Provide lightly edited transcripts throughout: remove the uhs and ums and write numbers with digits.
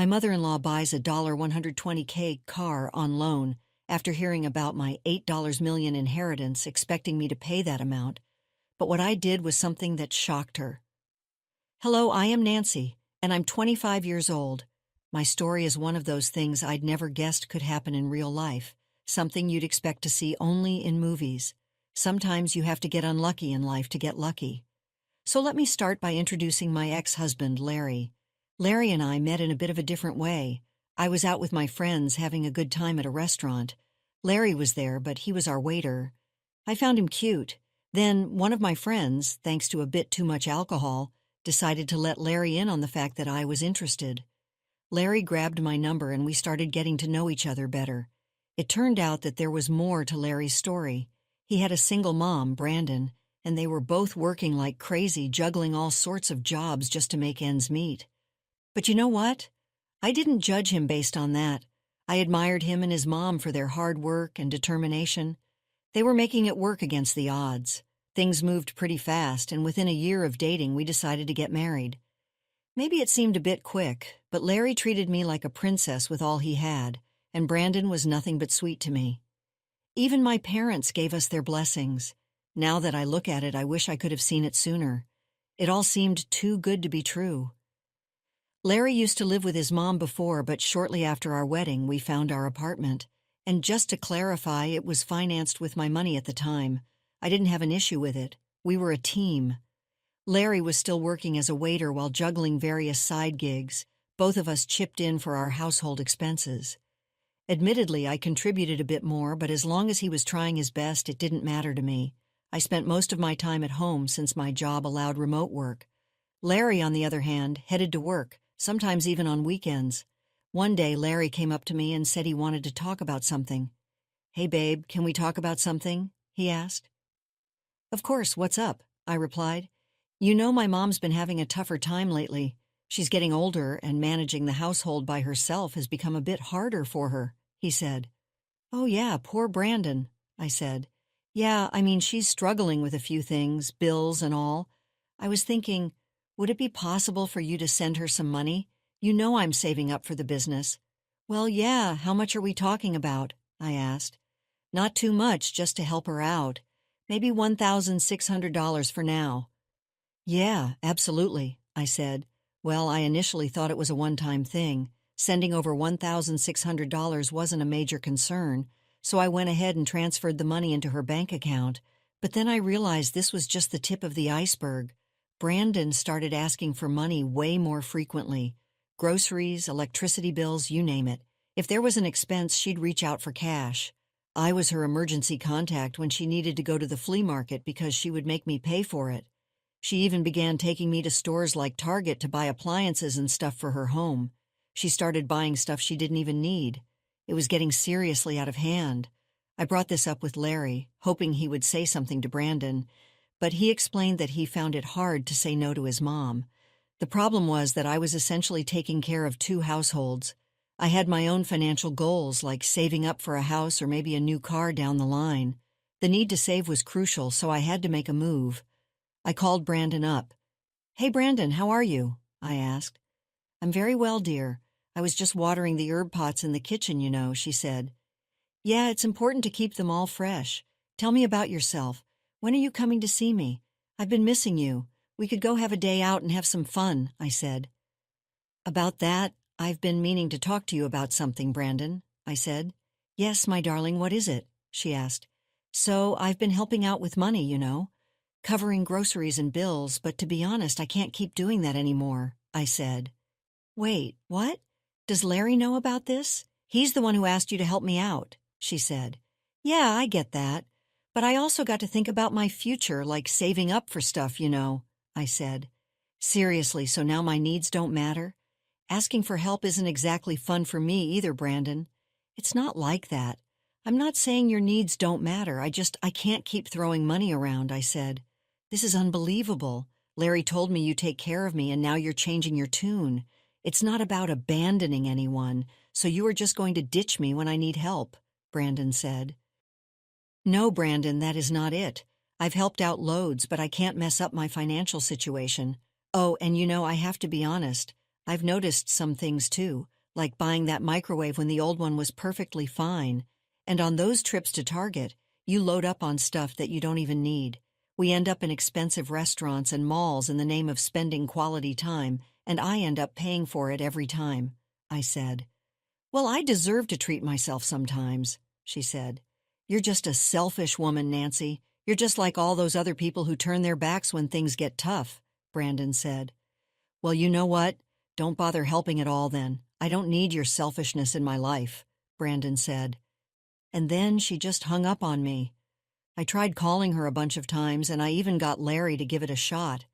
My mother-in-law buys a $120K car on loan after hearing about my $8 million inheritance, expecting me to pay that amount. But what I did was something that shocked her. Hello, I am Nancy, and I'm 25 years old. My story is one of those things I'd never guessed could happen in real life, something you'd expect to see only in movies. Sometimes you have to get unlucky in life to get lucky. So let me start by introducing my ex-husband, Larry. Larry and I met in a bit of a different way. I was out with my friends having a good time at a restaurant. Larry was there, but he was our waiter. I found him cute. Then one of my friends, thanks to a bit too much alcohol, decided to let Larry in on the fact that I was interested. Larry grabbed my number and we started getting to know each other better. It turned out that there was more to Larry's story. He had a single mom, Brandon, and they were both working like crazy, juggling all sorts of jobs just to make ends meet. But you know what? I didn't judge him based on that. I admired him and his mom for their hard work and determination. They were making it work against the odds. Things moved pretty fast, and within a year of dating, we decided to get married. Maybe it seemed a bit quick, but Larry treated me like a princess with all he had, and Brandon was nothing but sweet to me. Even my parents gave us their blessings. Now that I look at it, I wish I could have seen it sooner. It all seemed too good to be true. Larry used to live with his mom before, but shortly after our wedding, we found our apartment. And just to clarify, it was financed with my money at the time. I didn't have an issue with it. We were a team. Larry was still working as a waiter while juggling various side gigs. Both of us chipped in for our household expenses. Admittedly, I contributed a bit more, but as long as he was trying his best, it didn't matter to me. I spent most of my time at home since my job allowed remote work. Larry, on the other hand, headed to work, sometimes even on weekends. One day, Larry came up to me and said he wanted to talk about something. "Hey, babe, can we talk about something?" he asked. "Of course, what's up?" I replied. "You know my mom's been having a tougher time lately. She's getting older, and managing the household by herself has become a bit harder for her," he said. "Oh yeah, poor Brandon," I said. "Yeah, I mean, she's struggling with a few things, bills and all. I was thinking, would it be possible for you to send her some money? You know I'm saving up for the business." "Well, yeah, how much are we talking about?" I asked. "Not too much, just to help her out. Maybe $1,600 for now." "Yeah, absolutely," I said. Well, I initially thought it was a one-time thing. Sending over $1,600 wasn't a major concern, so I went ahead and transferred the money into her bank account. But then I realized this was just the tip of the iceberg. Brandon started asking for money way more frequently. Groceries, electricity bills, you name it. If there was an expense, she'd reach out for cash. I was her emergency contact when she needed to go to the flea market because she would make me pay for it. She even began taking me to stores like Target to buy appliances and stuff for her home. She started buying stuff she didn't even need. It was getting seriously out of hand. I brought this up with Larry, hoping he would say something to Brandon, but he explained that he found it hard to say no to his mom. The problem was that I was essentially taking care of two households. I had my own financial goals, like saving up for a house or maybe a new car down the line. The need to save was crucial, so I had to make a move. I called Brandon up. "Hey, Brandon, how are you?" I asked. "I'm very well, dear. I was just watering the herb pots in the kitchen, you know," she said. "Yeah, it's important to keep them all fresh. Tell me about yourself. When are you coming to see me? I've been missing you. We could go have a day out and have some fun," I said. "About that, I've been meaning to talk to you about something, Brandon," I said. "Yes, my darling, what is it?" she asked. "So, I've been helping out with money, you know. Covering groceries and bills, but to be honest, I can't keep doing that anymore," I said. "Wait, what? Does Larry know about this? He's the one who asked you to help me out," she said. "Yeah, I get that. But I also got to think about my future, like saving up for stuff, you know," I said. "Seriously, so now my needs don't matter? Asking for help isn't exactly fun for me either, Brandon. It's not like that. I'm not saying your needs don't matter. I can't keep throwing money around," I said. "This is unbelievable. Larry told me you take care of me and now you're changing your tune. It's not about abandoning anyone, so you are just going to ditch me when I need help," Brandon said. "No, Brandon, that is not it. I've helped out loads, but I can't mess up my financial situation. Oh, and you know, I have to be honest. I've noticed some things too. like buying that microwave when the old one was perfectly fine. And on those trips to Target, you load up on stuff that you don't even need. We end up in expensive restaurants and malls in the name of spending quality time, and I end up paying for it every time, I said. Well, I deserve to treat myself sometimes, she said. You're just a selfish woman, Nancy. You're just like all those other people who turn their backs when things get tough, Brandon said. Well, you know what? Don't bother helping at all then. I don't need your selfishness in my life, Brandon said. And then she just hung up on me. I tried calling her a bunch of times, and I even got Larry to give it a shot.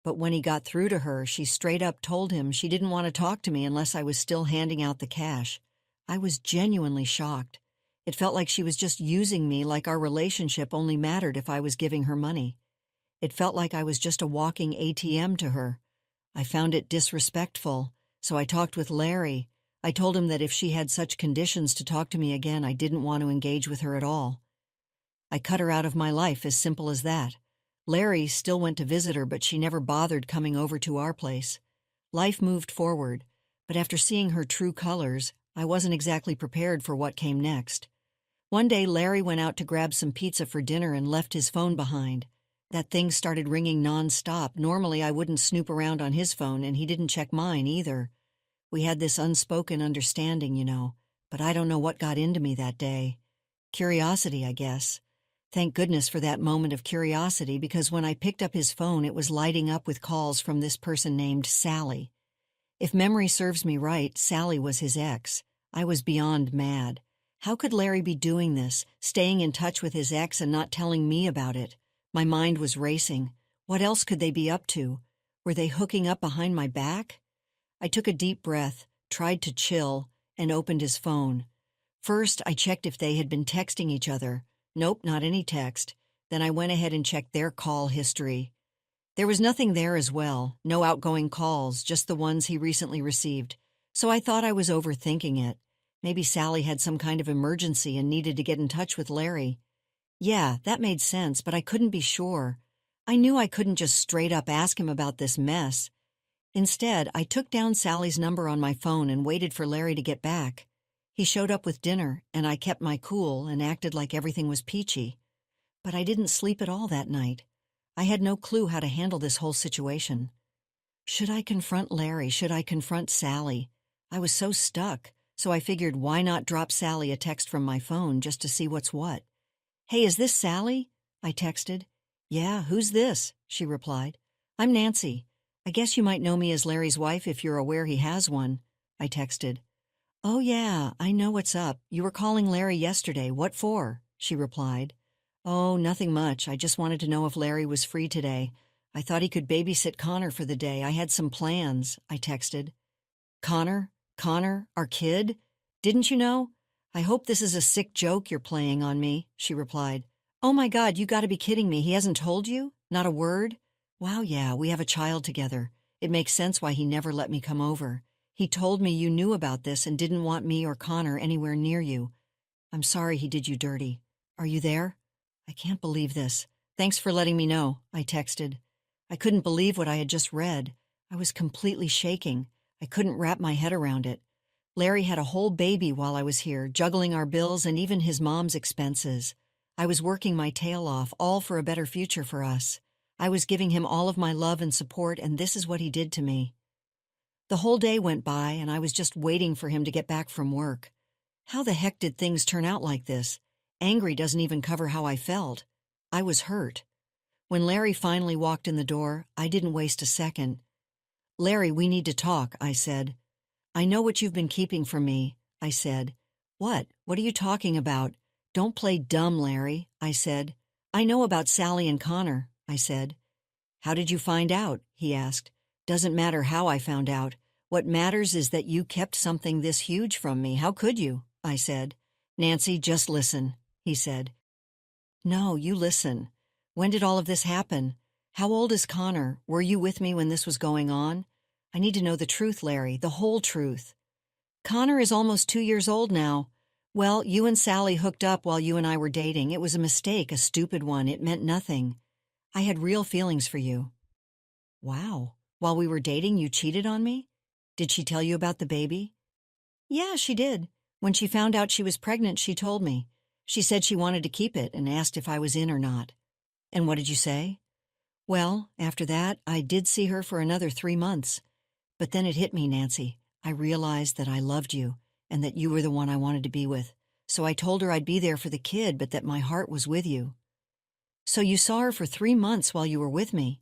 But when he got through to her, she straight up told him she didn't want to talk to me unless I was still handing out the cash. I was genuinely shocked. It felt like she was just using me, like our relationship only mattered if I was giving her money. It felt like I was just a walking ATM to her. I found it disrespectful, so I talked with Larry. I told him that if she had such conditions to talk to me again, I didn't want to engage with her at all. I cut her out of my life, as simple as that. Larry still went to visit her, but she never bothered coming over to our place. Life moved forward, but after seeing her true colors, I wasn't exactly prepared for what came next. One day, Larry went out to grab some pizza for dinner and left his phone behind. That thing started ringing nonstop. Normally, I wouldn't snoop around on his phone, and he didn't check mine either. We had this unspoken understanding, but I don't know what got into me that day. Curiosity, I guess. Thank goodness for that moment of curiosity, because when I picked up his phone, it was lighting up with calls from this person named Sally. If memory serves me right, Sally was his ex. I was beyond mad. How could Larry be doing this, staying in touch with his ex and not telling me about it? My mind was racing. What else could they be up to? Were they hooking up behind my back? I took a deep breath, tried to chill, and opened his phone. First, I checked if they had been texting each other. Nope, not any text. Then I went ahead and checked their call history. There was nothing there as well, no outgoing calls, just the ones he recently received. So I thought I was overthinking it. Maybe Sally had some kind of emergency and needed to get in touch with Larry. Yeah, that made sense, but I couldn't be sure. I knew I couldn't just straight up ask him about this mess. Instead, I took down Sally's number on my phone and waited for Larry to get back. He showed up with dinner, and I kept my cool and acted like everything was peachy. But I didn't sleep at all that night. I had no clue how to handle this whole situation. Should I confront Larry? Should I confront Sally? I was so stuck, so I figured why not drop Sally a text from my phone just to see what's what. Hey, is this Sally? I texted. Yeah, who's this? She replied. I'm Nancy. I guess you might know me as Larry's wife if you're aware he has one, I texted. Oh yeah, I know what's up. You were calling Larry yesterday. What for? She replied. Oh, nothing much. I just wanted to know if Larry was free today. I thought he could babysit Connor for the day. I had some plans, I texted. Connor? Connor? Our kid? Didn't you know? I hope this is a sick joke you're playing on me, she replied. Oh my God, you gotta be kidding me. He hasn't told you? Not a word? Wow, yeah, we have a child together. It makes sense why he never let me come over. He told me you knew about this and didn't want me or Connor anywhere near you. I'm sorry he did you dirty. Are you there? I can't believe this. Thanks for letting me know, I texted. I couldn't believe what I had just read. I was completely shaking. I couldn't wrap my head around it. Larry had a whole baby while I was here, juggling our bills and even his mom's expenses. I was working my tail off, all for a better future for us. I was giving him all of my love and support, and this is what he did to me. The whole day went by, and I was just waiting for him to get back from work. How the heck did things turn out like this? Angry doesn't even cover how I felt. I was hurt. When Larry finally walked in the door, I didn't waste a second. Larry, we need to talk, I said. I know what you've been keeping from me, I said. What? What are you talking about? Don't play dumb, Larry, I said. I know about Sally and Connor, I said. How did you find out? He asked. Doesn't matter how I found out. What matters is that you kept something this huge from me. How could you? I said. Nancy, just listen, he said. No, you listen. When did all of this happen? How old is Connor? Were you with me when this was going on? I need to know the truth, Larry, the whole truth. Connor is almost 2 years old now. Well, you and Sally hooked up while you and I were dating. It was a mistake, a stupid one. It meant nothing. I had real feelings for you. Wow. While we were dating, you cheated on me? Did she tell you about the baby? Yeah, she did. When she found out she was pregnant, she told me. She said she wanted to keep it and asked if I was in or not. And what did you say? Well, after that, I did see her for another 3 months. But then it hit me, Nancy. I realized that I loved you and that you were the one I wanted to be with. So I told her I'd be there for the kid, but that my heart was with you. So you saw her for 3 months while you were with me?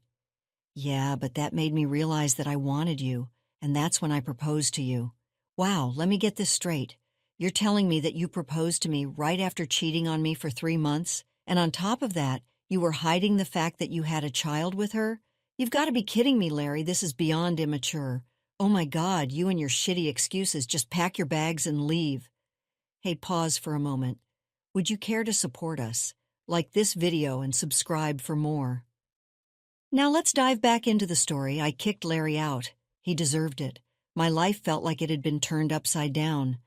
Yeah, but that made me realize that I wanted you, and that's when I proposed to you. Wow, let me get this straight. You're telling me that you proposed to me right after cheating on me for 3 months, and on top of that, you were hiding the fact that you had a child with her? You've got to be kidding me, Larry. This is beyond immature. Oh my God, you and your shitty excuses. Just pack your bags and leave. Hey, pause for a moment. Would you care to support us? Like this video and subscribe for more. Now let's dive back into the story. I kicked Larry out. He deserved it. My life felt like it had been turned upside down.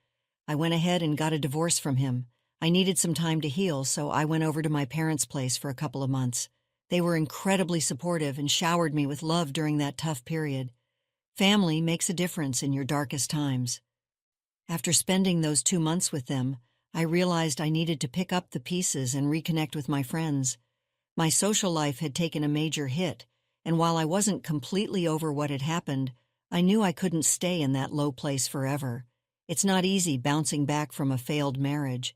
I went ahead and got a divorce from him. I needed some time to heal, so I went over to my parents' place for a couple of months. They were incredibly supportive and showered me with love during that tough period. Family makes a difference in your darkest times. After spending those 2 months with them, I realized I needed to pick up the pieces and reconnect with my friends. My social life had taken a major hit, and while I wasn't completely over what had happened, I knew I couldn't stay in that low place forever. It's not easy bouncing back from a failed marriage.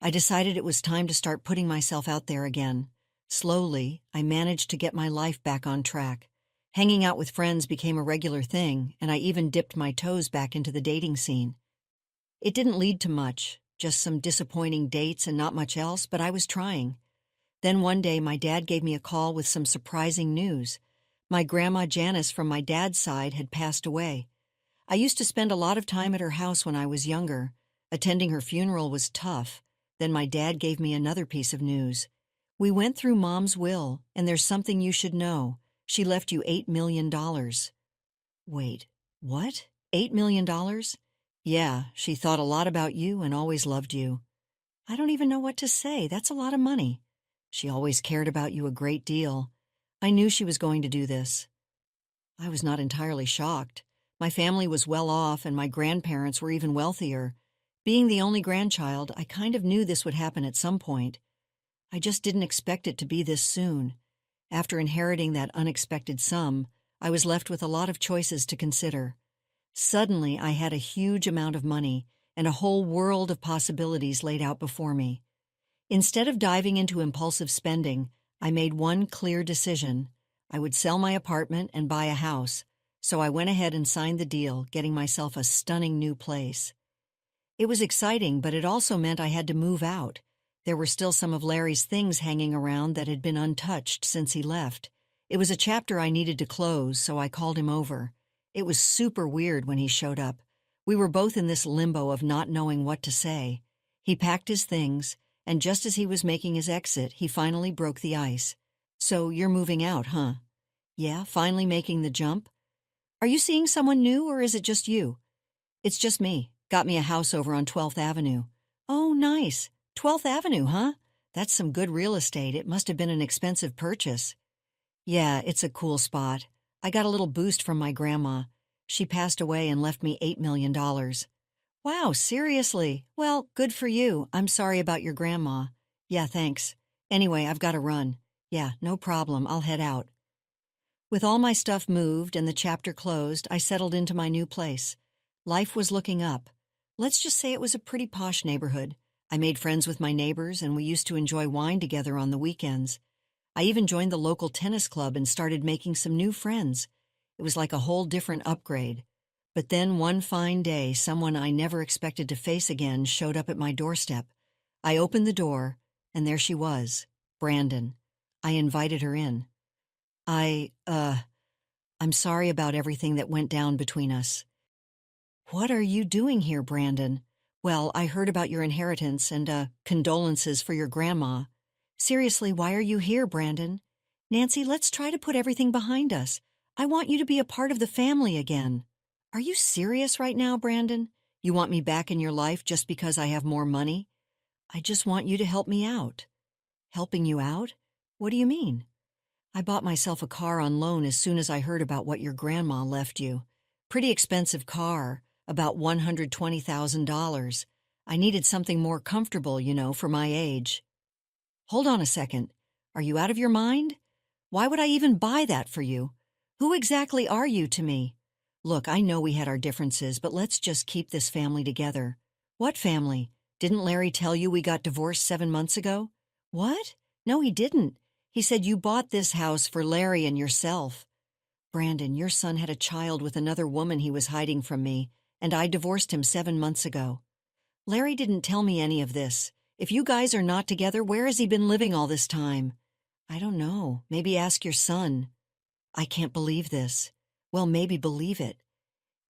I decided it was time to start putting myself out there again. Slowly, I managed to get my life back on track. Hanging out with friends became a regular thing, and I even dipped my toes back into the dating scene. It didn't lead to much, just some disappointing dates and not much else, but I was trying. Then one day, my dad gave me a call with some surprising news. My grandma Janice from my dad's side had passed away. I used to spend a lot of time at her house when I was younger. Attending her funeral was tough. Then my dad gave me another piece of news. We went through Mom's will, and there's something you should know. She left you $8 million. Wait, what? $8 million? Yeah, she thought a lot about you and always loved you. I don't even know what to say. That's a lot of money. She always cared about you a great deal. I knew she was going to do this. I was not entirely shocked. My family was well off, and my grandparents were even wealthier. Being the only grandchild, I kind of knew this would happen at some point. I just didn't expect it to be this soon. After inheriting that unexpected sum, I was left with a lot of choices to consider. Suddenly, I had a huge amount of money and a whole world of possibilities laid out before me. Instead of diving into impulsive spending, I made one clear decision. I would sell my apartment and buy a house. So I went ahead and signed the deal, getting myself a stunning new place. It was exciting, but it also meant I had to move out. There were still some of Larry's things hanging around that had been untouched since he left. It was a chapter I needed to close, so I called him over. It was super weird when he showed up. We were both in this limbo of not knowing what to say. He packed his things, and just as he was making his exit, he finally broke the ice. So you're moving out, huh? Yeah, finally making the jump? Are you seeing someone new, or is it just you? It's just me. Got me a house over on 12th Avenue. Oh, nice. 12th Avenue, huh? That's some good real estate. It must have been an expensive purchase. Yeah, it's a cool spot. I got a little boost from my grandma. She passed away and left me $8 million. Wow, seriously? Well, good for you. I'm sorry about your grandma. Yeah, thanks. Anyway, I've got to run. Yeah, no problem. I'll head out. With all my stuff moved and the chapter closed, I settled into my new place. Life was looking up. Let's just say it was a pretty posh neighborhood. I made friends with my neighbors, and we used to enjoy wine together on the weekends. I even joined the local tennis club and started making some new friends. It was like a whole different upgrade. But then one fine day, someone I never expected to face again showed up at my doorstep. I opened the door, and there she was, Brandon. I invited her in. I'm sorry about everything that went down between us. What are you doing here, Brandon? Well, I heard about your inheritance and, condolences for your grandma. Seriously, why are you here, Brandon? Nancy, let's try to put everything behind us. I want you to be a part of the family again. Are you serious right now, Brandon? You want me back in your life just because I have more money? I just want you to help me out. Helping you out? What do you mean? I bought myself a car on loan as soon as I heard about what your grandma left you. Pretty expensive car. about $120,000. I needed something more comfortable, for my age. Hold on a second. Are you out of your mind? Why would I even buy that for you? Who exactly are you to me? Look, I know we had our differences, but let's just keep this family together. What family? Didn't Larry tell you we got divorced 7 months ago? What? No, he didn't. He said you bought this house for Larry and yourself. Brandon, your son had a child with another woman he was hiding from me, and I divorced him 7 months ago. Larry didn't tell me any of this. If you guys are not together, where has he been living all this time? I don't know. Maybe ask your son. I can't believe this. Well, maybe believe it.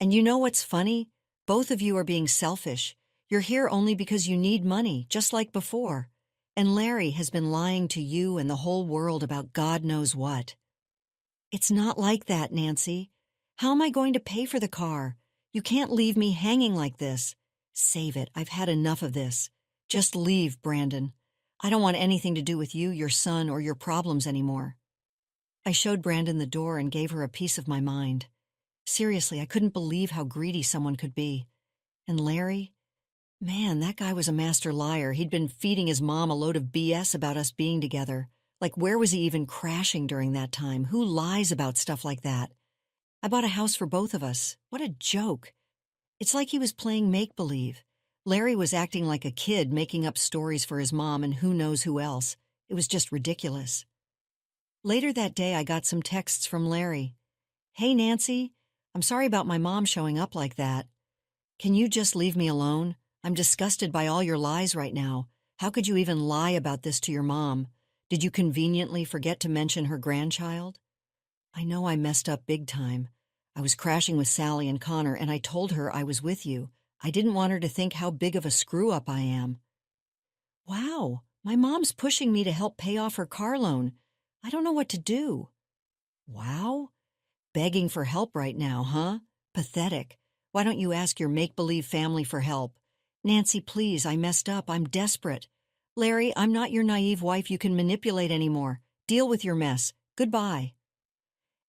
And you know what's funny? Both of you are being selfish. You're here only because you need money, just like before. And Larry has been lying to you and the whole world about God knows what. It's not like that, Nancy. How am I going to pay for the car? You can't leave me hanging like this. Save it. I've had enough of this. Just leave, Brandon. I don't want anything to do with you, your son, or your problems anymore. I showed Brandon the door and gave her a piece of my mind. Seriously, I couldn't believe how greedy someone could be. And Larry? Man, that guy was a master liar. He'd been feeding his mom a load of BS about us being together. Like, where was he even crashing during that time? Who lies about stuff like that? I bought a house for both of us. What a joke. It's like he was playing make-believe. Larry was acting like a kid, making up stories for his mom and who knows who else. It was just ridiculous. Later that day, I got some texts from Larry. Hey, Nancy, I'm sorry about my mom showing up like that. Can you just leave me alone? I'm disgusted by all your lies right now. How could you even lie about this to your mom? Did you conveniently forget to mention her grandchild? I know I messed up big time. I was crashing with Sally and Connor, and I told her I was with you. I didn't want her to think how big of a screw-up I am. Wow, my mom's pushing me to help pay off her car loan. I don't know what to do. Wow? Begging for help right now, huh? Pathetic. Why don't you ask your make-believe family for help? Nancy, please, I messed up. I'm desperate. Larry, I'm not your naive wife you can manipulate anymore. Deal with your mess. Goodbye.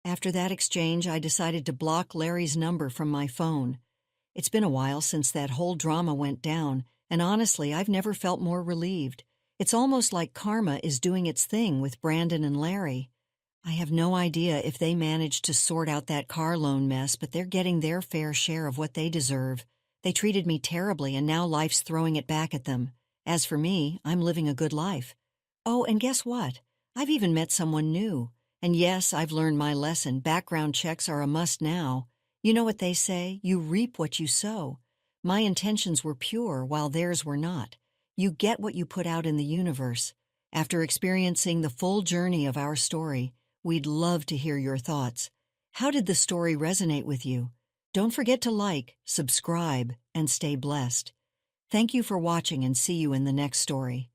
After that exchange, I decided to block Larry's number from my phone. It's been a while since that whole drama went down, and honestly, I've never felt more relieved. It's almost like karma is doing its thing with Brandon and Larry. I have no idea if they managed to sort out that car loan mess, but they're getting their fair share of what they deserve. They treated me terribly, and now life's throwing it back at them. As for me, I'm living a good life. Oh, and guess what? I've even met someone new. And yes, I've learned my lesson. Background checks are a must now. You know what they say? You reap what you sow. My intentions were pure, while theirs were not. You get what you put out in the universe. After experiencing the full journey of our story, we'd love to hear your thoughts. How did the story resonate with you? Don't forget to like, subscribe, and stay blessed. Thank you for watching, and see you in the next story.